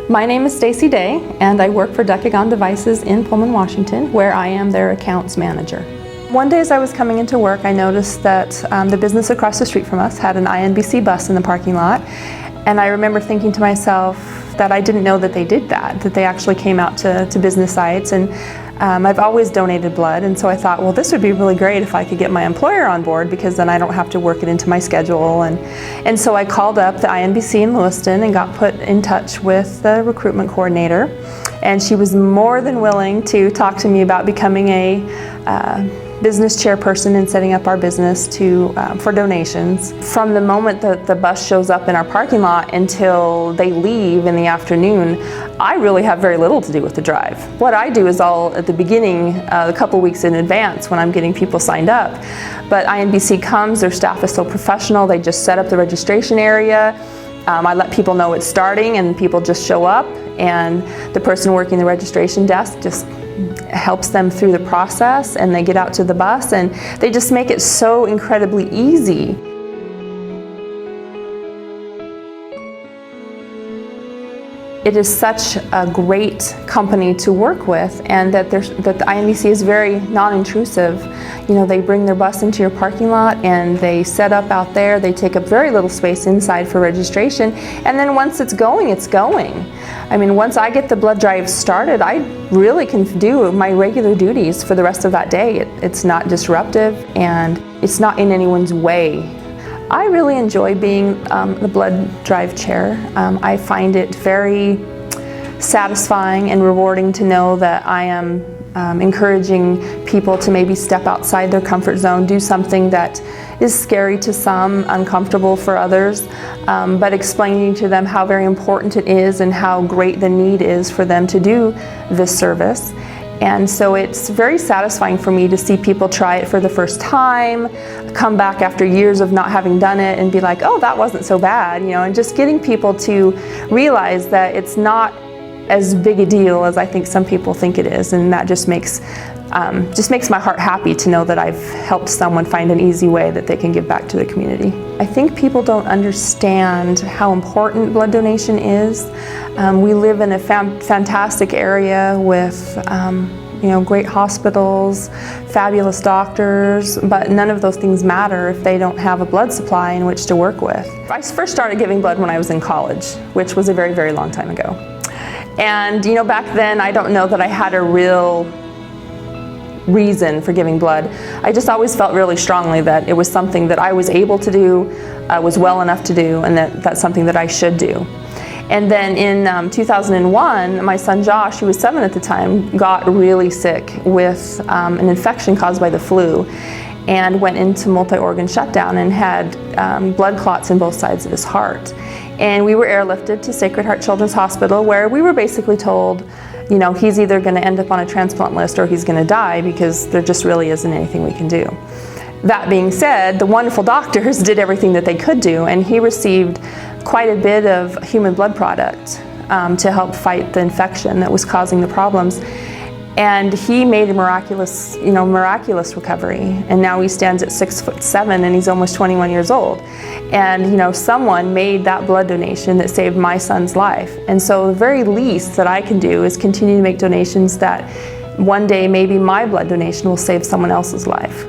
My name is Staci Day, and I work for Decagon Devices in Pullman, Washington, where I am their accounts manager. One day as I was coming into work, I noticed that the business across the street from us had an INBC bus in the parking lot, and I remember thinking to myself that I didn't know that they did that they actually came out to business sites. And I've always donated blood, and so I thought, well, this would be really great if I could get my employer on board, because then I don't have to work it into my schedule. And so I called up the INBC in Lewiston and got put in touch with the recruitment coordinator, and she was more than willing to talk to me about becoming a business chairperson and setting up our business for donations. From the moment that the bus shows up in our parking lot until they leave in the afternoon, I really have very little to do with the drive. What I do is all at the beginning, a couple weeks in advance when I'm getting people signed up. But INBC comes, their staff is so professional, they just set up the registration area. I let people know it's starting, and people just show up, and the person working the registration desk just helps them through the process, and they get out to the bus, and they just make it so incredibly easy. It is such a great company to work with, and that the INBC is very non-intrusive. You know, they bring their bus into your parking lot and they set up out there. They take up very little space inside for registration, and then once it's going, it's going. I mean, once I get the blood drive started, I really can do my regular duties for the rest of that day. It's not disruptive, and it's not in anyone's way. I really enjoy being the blood drive chair. I find it very satisfying and rewarding to know that I am encouraging people to maybe step outside their comfort zone, do something that is scary to some, uncomfortable for others, but explaining to them how very important it is and how great the need is for them to do this service. And so it's very satisfying for me to see people try it for the first time, come back after years of not having done it and be like, oh, that wasn't so bad, you know, and just getting people to realize that it's not as big a deal as I think some people think it is, and that just makes my heart happy to know that I've helped someone find an easy way that they can give back to the community. I think people don't understand how important blood donation is. We live in a fantastic area with you know, great hospitals, fabulous doctors, but none of those things matter if they don't have a blood supply in which to work with. I first started giving blood when I was in college, which was a very, very long time ago. And you know, back then I don't know that I had a real reason for giving blood. I just always felt really strongly that it was something that I was able to do, was well enough to do, and that's something that I should do. And then in 2001, my son Josh, who was 7 at the time, got really sick with an infection caused by the flu, and went into multi-organ shutdown and had blood clots in both sides of his heart. And we were airlifted to Sacred Heart Children's Hospital, where we were basically told, you know, he's either going to end up on a transplant list or he's going to die, because there just really isn't anything we can do. That being said, the wonderful doctors did everything that they could do, and he received quite a bit of human blood product to help fight the infection that was causing the problems. And he made a miraculous recovery. And now he stands at 6'7" and he's almost 21 years old. And you know, someone made that blood donation that saved my son's life. And so the very least that I can do is continue to make donations that one day maybe my blood donation will save someone else's life.